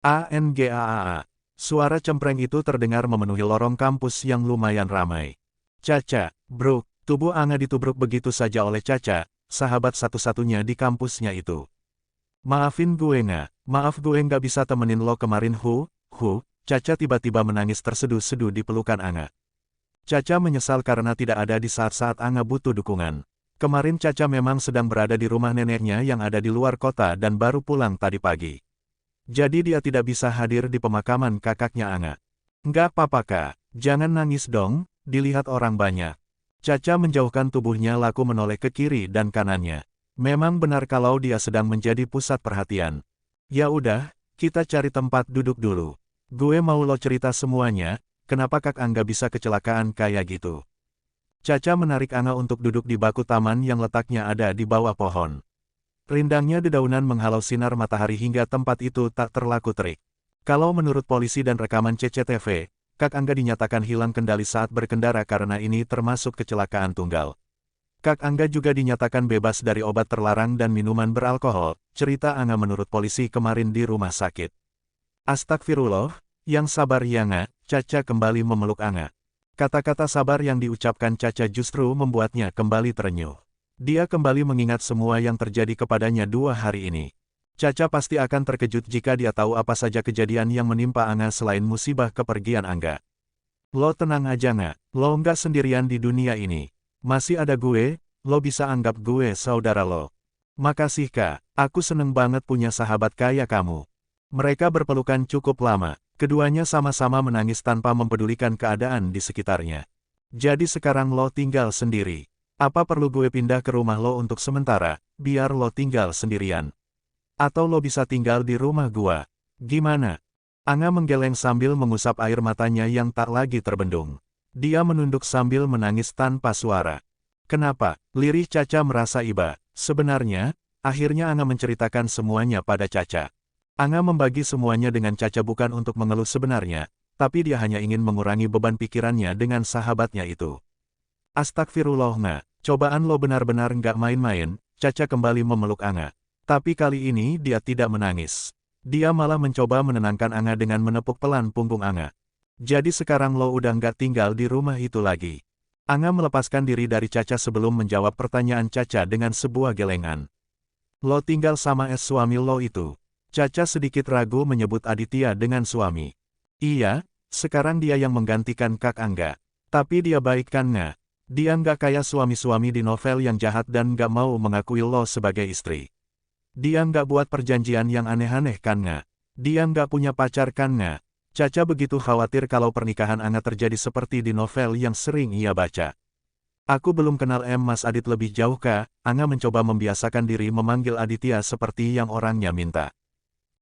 ANGAAA. Suara cempreng itu terdengar memenuhi lorong kampus yang lumayan ramai. Caca, bro, tubuh Anga ditubruk begitu saja oleh Caca, sahabat satu-satunya di kampusnya itu. Maafin gue nga, maaf gue nggak bisa temenin lo kemarin Caca tiba-tiba menangis terseduh-seduh di pelukan Anga. Caca menyesal karena tidak ada di saat-saat Anga butuh dukungan. Kemarin Caca memang sedang berada di rumah neneknya yang ada di luar kota dan baru pulang tadi pagi. Jadi dia tidak bisa hadir di pemakaman kakaknya Anga. Nggak apa-apa kak, jangan nangis dong, dilihat orang banyak. Caca menjauhkan tubuhnya lalu menoleh ke kiri dan kanannya. Memang benar kalau dia sedang menjadi pusat perhatian. Ya udah, kita cari tempat duduk dulu. Gue mau lo cerita semuanya, kenapa Kak Angga bisa kecelakaan kayak gitu. Caca menarik Anga untuk duduk di bangku taman yang letaknya ada di bawah pohon. Rindangnya dedaunan menghalau sinar matahari hingga tempat itu tak terlaku terik. Kalau menurut polisi dan rekaman CCTV, Kak Angga dinyatakan hilang kendali saat berkendara karena ini termasuk kecelakaan tunggal. Kak Angga juga dinyatakan bebas dari obat terlarang dan minuman beralkohol, cerita Anga menurut polisi kemarin di rumah sakit. Astagfirullah, yang sabar ya Nga, Caca kembali memeluk Anga. Kata-kata sabar yang diucapkan Caca justru membuatnya kembali terenyuh. Dia kembali mengingat semua yang terjadi kepadanya 2 hari ini. Caca pasti akan terkejut jika dia tahu apa saja kejadian yang menimpa Anga selain musibah kepergian Angga. Lo tenang aja Nga, lo nggak sendirian di dunia ini. Masih ada gue, lo bisa anggap gue saudara lo. Makasih Kak, aku seneng banget punya sahabat kayak kamu. Mereka berpelukan cukup lama, keduanya sama-sama menangis tanpa mempedulikan keadaan di sekitarnya. Jadi sekarang lo tinggal sendiri. Apa perlu gue pindah ke rumah lo untuk sementara, biar lo tinggal sendirian? Atau lo bisa tinggal di rumah gua? Gimana? Anga menggeleng sambil mengusap air matanya yang tak lagi terbendung. Dia menunduk sambil menangis tanpa suara. Kenapa? Lirih Caca merasa iba. Sebenarnya, akhirnya Anga menceritakan semuanya pada Caca. Anga membagi semuanya dengan Caca bukan untuk mengeluh sebenarnya, tapi dia hanya ingin mengurangi beban pikirannya dengan sahabatnya itu. Astagfirullah Nga, cobaan lo benar-benar nggak main-main, Caca kembali memeluk Anga. Tapi kali ini dia tidak menangis. Dia malah mencoba menenangkan Anga dengan menepuk pelan punggung Anga. Jadi sekarang lo udah nggak tinggal di rumah itu lagi. Anga melepaskan diri dari Caca sebelum menjawab pertanyaan Caca dengan sebuah gelengan. Lo tinggal sama suami lo itu. Caca sedikit ragu menyebut Aditya dengan suami. Iya, sekarang dia yang menggantikan Kak Angga. Tapi dia baik kan Nga? Dia nggak kayak suami-suami di novel yang jahat dan nggak mau mengakui lo sebagai istri. Dia nggak buat perjanjian yang aneh-aneh kan Nga? Dia nggak punya pacar kan Nga? Caca begitu khawatir kalau pernikahan Anga terjadi seperti di novel yang sering ia baca. Aku belum kenal Mas Adit lebih jauh Kak, Anga mencoba membiasakan diri memanggil Aditya seperti yang orangnya minta.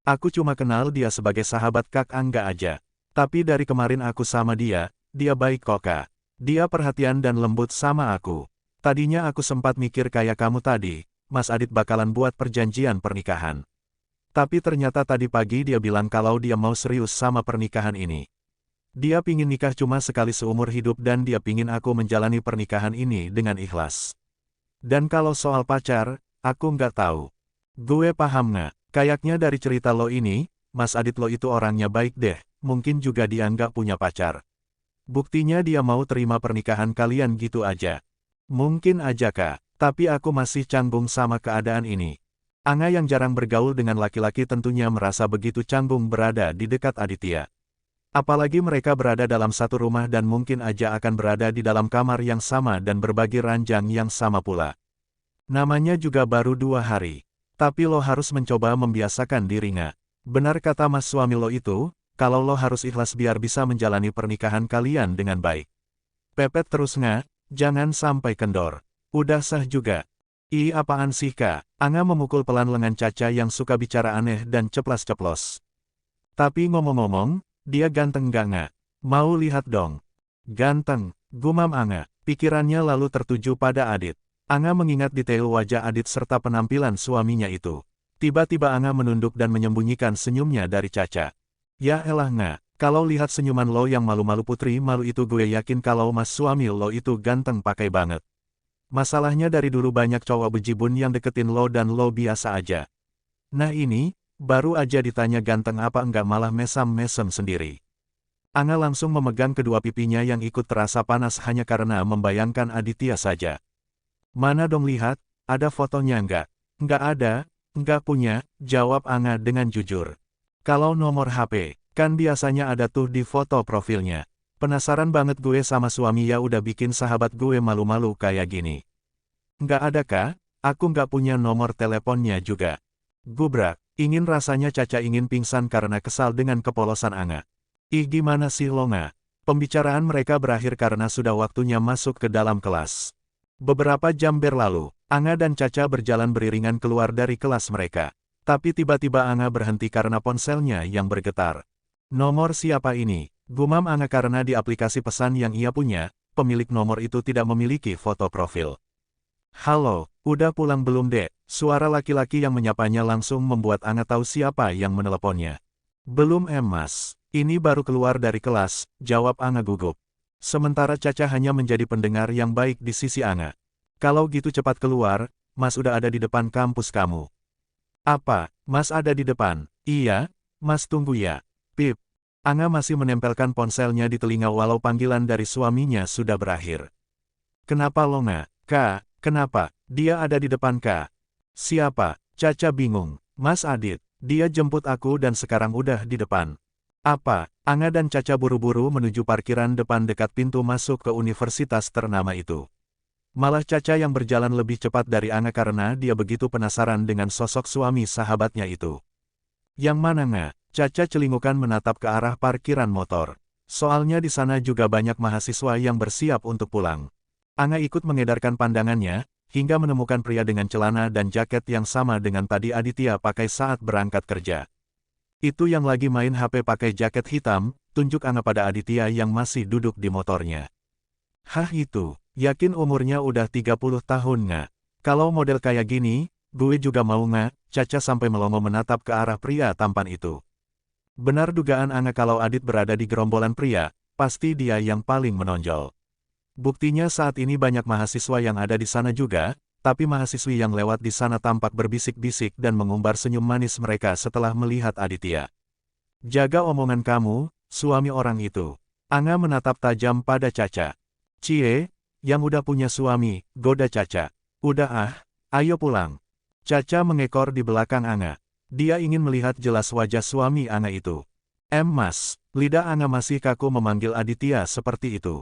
Aku cuma kenal dia sebagai sahabat Kak Angga aja. Tapi dari kemarin aku sama dia baik kok Kak. Dia perhatian dan lembut sama aku. Tadinya aku sempat mikir kayak kamu tadi, Mas Adit bakalan buat perjanjian pernikahan. Tapi ternyata tadi pagi dia bilang kalau dia mau serius sama pernikahan ini. Dia pingin nikah cuma sekali seumur hidup dan dia pingin aku menjalani pernikahan ini dengan ikhlas. Dan kalau soal pacar, aku nggak tahu. Gue paham nggak? Kayaknya dari cerita lo ini, Mas Adit lo itu orangnya baik deh, mungkin juga dia nggak punya pacar. Buktinya dia mau terima pernikahan kalian gitu aja. Mungkin aja Kak, tapi aku masih canggung sama keadaan ini. Anga yang jarang bergaul dengan laki-laki tentunya merasa begitu canggung berada di dekat Aditya. Apalagi mereka berada dalam satu rumah dan mungkin aja akan berada di dalam kamar yang sama dan berbagi ranjang yang sama pula. Namanya juga baru 2 hari. Tapi lo harus mencoba membiasakan diri Nga. Benar kata mas suami lo itu, kalau lo harus ikhlas biar bisa menjalani pernikahan kalian dengan baik. Pepet terus Nga, jangan sampai kendor. Udah sah juga. Ih apaan sih Kak? Anga memukul pelan lengan Caca yang suka bicara aneh dan ceplas-ceplos. Tapi ngomong-ngomong, dia ganteng gak Nga? Mau lihat dong. Ganteng, gumam Anga. Pikirannya lalu tertuju pada Adit. Anga mengingat detail wajah Adit serta penampilan suaminya itu. Tiba-tiba Anga menunduk dan menyembunyikan senyumnya dari Caca. Ya elah Nga, kalau lihat senyuman lo yang malu-malu putri malu itu gue yakin kalau mas suami lo itu ganteng pakai banget. Masalahnya dari dulu banyak cowok bejibun yang deketin lo dan lo biasa aja. Nah ini, Baru aja ditanya ganteng apa enggak malah mesam-mesem sendiri. Anga langsung memegang kedua pipinya yang ikut terasa panas hanya karena membayangkan Aditya saja. Mana dong lihat, ada fotonya enggak? Enggak ada, enggak punya, jawab Anga dengan jujur. Kalau nomor HP, kan biasanya ada tuh di foto profilnya. Penasaran banget gue sama suami ya udah bikin sahabat gue malu-malu kayak gini. Enggak ada kah? Aku enggak punya nomor teleponnya juga. Gubrak, ingin rasanya Caca ingin pingsan karena kesal dengan kepolosan Anga. Ih gimana sih lo nga? Pembicaraan mereka berakhir karena sudah waktunya masuk ke dalam kelas. Beberapa jam berlalu, Anga dan Caca berjalan beriringan keluar dari kelas mereka. Tapi tiba-tiba Anga berhenti karena ponselnya yang bergetar. Nomor siapa ini? Gumam Anga karena di aplikasi pesan yang ia punya, pemilik nomor itu tidak memiliki foto profil. Halo, udah pulang belum dek? Suara laki-laki yang menyapanya langsung membuat Anga tahu siapa yang meneleponnya. Belum Mas, ini baru keluar dari kelas, jawab Anga gugup. Sementara Caca hanya menjadi pendengar yang baik di sisi Anga. Kalau gitu cepat keluar, Mas udah ada di depan kampus kamu. Apa, Mas ada di depan? Iya, Mas tunggu ya. Pip. Anga masih menempelkan ponselnya di telinga walau panggilan dari suaminya sudah berakhir. Kenapa lo nga? Kak, kenapa? Dia ada di depan Kak. Siapa? Caca bingung. Mas Adit, dia jemput aku dan sekarang udah di depan. Apa? Anga dan Caca buru-buru menuju parkiran depan dekat pintu masuk ke universitas ternama itu. Malah Caca yang berjalan lebih cepat dari Anga karena dia begitu penasaran dengan sosok suami sahabatnya itu. Yang mana nga? Caca celingukan menatap ke arah parkiran motor. Soalnya di sana juga banyak mahasiswa yang bersiap untuk pulang. Anga ikut mengedarkan pandangannya, hingga menemukan pria dengan celana dan jaket yang sama dengan tadi Aditya pakai saat berangkat kerja. Itu yang lagi main HP pakai jaket hitam, tunjuk Anga pada Aditya yang masih duduk di motornya. Hah itu, yakin umurnya udah 30 tahun nga? Kalau model kayak gini, gue juga mau nga, Caca sampai melongo menatap ke arah pria tampan itu. Benar dugaan Anga kalau Adit berada di gerombolan pria, pasti dia yang paling menonjol. Buktinya saat ini banyak mahasiswa yang ada di sana juga, tapi mahasiswi yang lewat di sana tampak berbisik-bisik dan mengumbar senyum manis mereka setelah melihat Aditya. Jaga omongan kamu, suami orang itu. Anga menatap tajam pada Caca. Cie, yang udah punya suami, goda Caca. Udah ayo pulang. Caca mengekor di belakang Anga. Dia ingin melihat jelas wajah suami Anga itu. Mas, lidah Anga masih kaku memanggil Aditya seperti itu.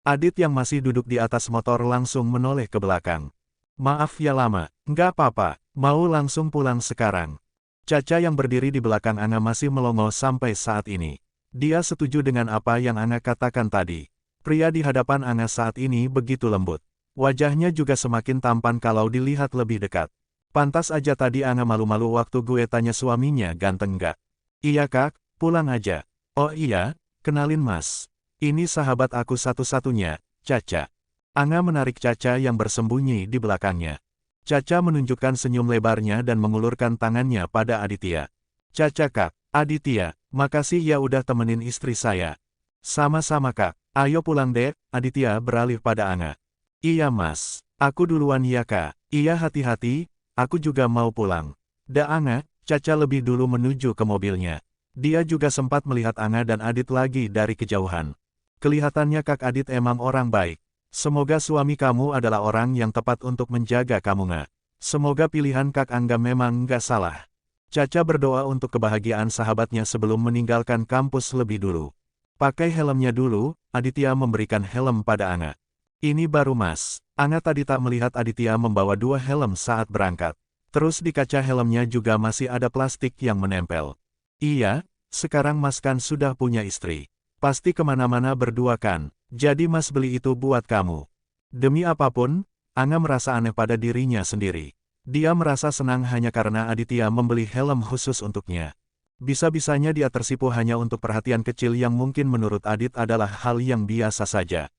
Adit yang masih duduk di atas motor langsung menoleh ke belakang. Maaf ya lama, nggak apa-apa, mau langsung pulang sekarang. Caca yang berdiri di belakang Anga masih melongo sampai saat ini. Dia setuju dengan apa yang Anga katakan tadi. Pria di hadapan Anga saat ini begitu lembut. Wajahnya juga semakin tampan kalau dilihat lebih dekat. Pantas aja tadi Anga malu-malu waktu gue tanya suaminya ganteng nggak. Iya kak, pulang aja. Oh iya, kenalin mas. Ini sahabat aku satu-satunya, Caca. Anga menarik Caca yang bersembunyi di belakangnya. Caca menunjukkan senyum lebarnya dan mengulurkan tangannya pada Aditya. Caca kak, Aditya, makasih ya udah temenin istri saya. Sama-sama kak, ayo pulang deh, Aditya beralih pada Anga. Iya mas, aku duluan ya kak. Iya hati-hati, aku juga mau pulang. Da Anga, Caca lebih dulu menuju ke mobilnya. Dia juga sempat melihat Anga dan Adit lagi dari kejauhan. Kelihatannya Kak Adit emang orang baik. Semoga suami kamu adalah orang yang tepat untuk menjaga kamu nga. Semoga pilihan Kak Angga memang nggak salah. Caca berdoa untuk kebahagiaan sahabatnya sebelum meninggalkan kampus lebih dulu. Pakai helmnya dulu, Aditya memberikan helm pada Anga. Ini baru mas. Anga tadi tak melihat Aditya membawa 2 helm saat berangkat. Terus di kaca helmnya juga masih ada plastik yang menempel. Iya, sekarang mas kan sudah punya istri. Pasti kemana-mana berdua kan, jadi mas beli itu buat kamu. Demi apapun, Anga merasa aneh pada dirinya sendiri. Dia merasa senang hanya karena Aditya membeli helm khusus untuknya. Bisa-bisanya dia tersipu hanya untuk perhatian kecil yang mungkin menurut Adit adalah hal yang biasa saja.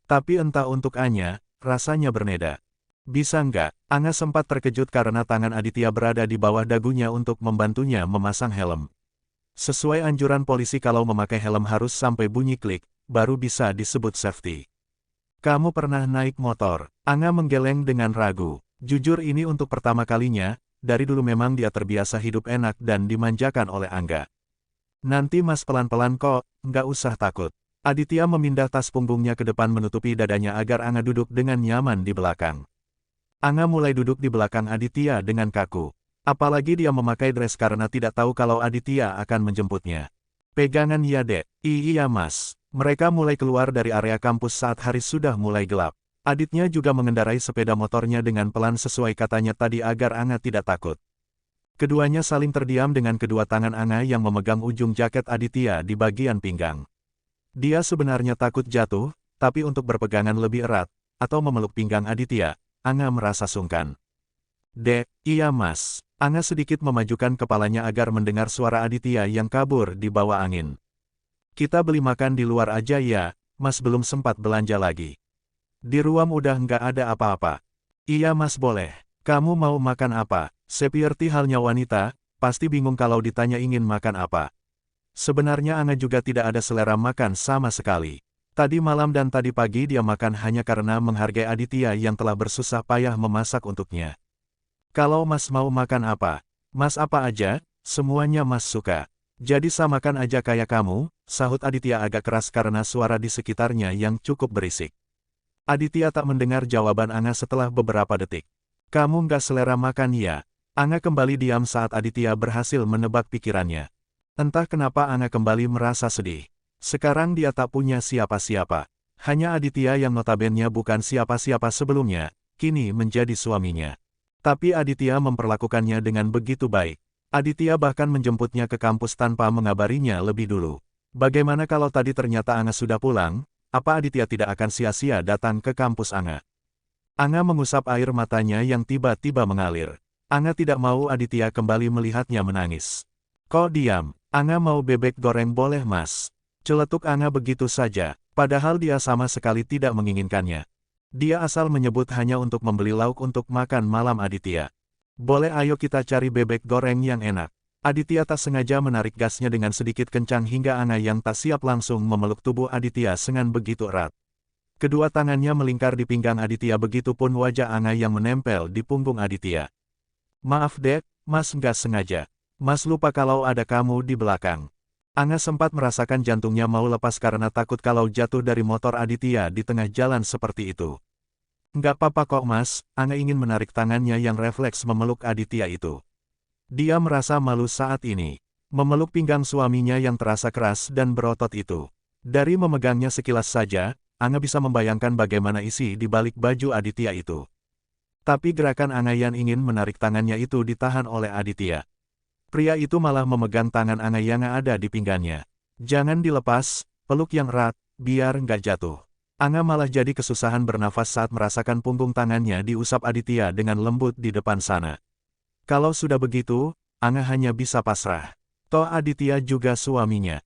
Tapi entah untuk Anya, rasanya berbeda. Bisa nggak? Anga sempat terkejut karena tangan Aditya berada di bawah dagunya untuk membantunya memasang helm. Sesuai anjuran polisi kalau memakai helm harus sampai bunyi klik, baru bisa disebut safety. Kamu pernah naik motor? Anga menggeleng dengan ragu. Jujur ini untuk pertama kalinya, dari dulu memang dia terbiasa hidup enak dan dimanjakan oleh Angga. Nanti Mas pelan-pelan kok, nggak usah takut. Aditya memindah tas punggungnya ke depan menutupi dadanya agar Angga duduk dengan nyaman di belakang. Angga mulai duduk di belakang Aditya dengan kaku. Apalagi dia memakai dress karena tidak tahu kalau Aditya akan menjemputnya. Pegangan ya dek, iya mas. Mereka mulai keluar dari area kampus saat hari sudah mulai gelap. Aditya juga mengendarai sepeda motornya dengan pelan sesuai katanya tadi agar Angga tidak takut. Keduanya saling terdiam dengan kedua tangan Angga yang memegang ujung jaket Aditya di bagian pinggang. Dia sebenarnya takut jatuh, tapi untuk berpegangan lebih erat, atau memeluk pinggang Aditya, Angga merasa sungkan. Dek, iya mas. Angga sedikit memajukan kepalanya agar mendengar suara Aditya yang kabur di bawah angin. Kita beli makan di luar aja ya, mas belum sempat belanja lagi. Di ruang udah nggak ada apa-apa. Iya mas boleh. Kamu mau makan apa? Seperti halnya wanita, pasti bingung kalau ditanya ingin makan apa. Sebenarnya Angga juga tidak ada selera makan sama sekali. Tadi malam dan tadi pagi dia makan hanya karena menghargai Aditya yang telah bersusah payah memasak untuknya. Kalau mas mau makan apa? Mas apa aja, semuanya mas suka. Jadi samakan aja kayak kamu, sahut Aditya agak keras karena suara di sekitarnya yang cukup berisik. Aditya tak mendengar jawaban Angga setelah beberapa detik. Kamu nggak selera makan ya? Angga kembali diam saat Aditya berhasil menebak pikirannya. Entah kenapa Angga kembali merasa sedih. Sekarang dia tak punya siapa-siapa. Hanya Aditya yang notabene bukan siapa-siapa sebelumnya, kini menjadi suaminya. Tapi Aditya memperlakukannya dengan begitu baik. Aditya bahkan menjemputnya ke kampus tanpa mengabarinya lebih dulu. Bagaimana kalau tadi ternyata Angga sudah pulang, apa Aditya tidak akan sia-sia datang ke kampus Angga? Angga mengusap air matanya yang tiba-tiba mengalir. Angga tidak mau Aditya kembali melihatnya menangis. Kok diam? Angga mau bebek goreng boleh mas? Celetuk Angga begitu saja, padahal dia sama sekali tidak menginginkannya. Dia asal menyebut hanya untuk membeli lauk untuk makan malam Aditya. Boleh ayo kita cari bebek goreng yang enak. Aditya tak sengaja menarik gasnya dengan sedikit kencang hingga Angga yang tak siap langsung memeluk tubuh Aditya dengan begitu erat. Kedua tangannya melingkar di pinggang Aditya begitupun wajah Angga yang menempel di punggung Aditya. Maaf dek, mas nggak sengaja. Mas lupa kalau ada kamu di belakang. Angga sempat merasakan jantungnya mau lepas karena takut kalau jatuh dari motor Aditya di tengah jalan seperti itu. Nggak apa-apa kok mas, Angga ingin menarik tangannya yang refleks memeluk Aditya itu. Dia merasa malu saat ini. Memeluk pinggang suaminya yang terasa keras dan berotot itu. Dari memegangnya sekilas saja, Angga bisa membayangkan bagaimana isi di balik baju Aditya itu. Tapi gerakan Angga yang ingin menarik tangannya itu ditahan oleh Aditya. Pria itu malah memegang tangan Angga yang ada di pinggangnya. Jangan dilepas, peluk yang erat, biar nggak jatuh. Angga malah jadi kesusahan bernafas saat merasakan punggung tangannya diusap Aditya dengan lembut di depan sana. Kalau sudah begitu, Angga hanya bisa pasrah. Toh Aditya juga suaminya.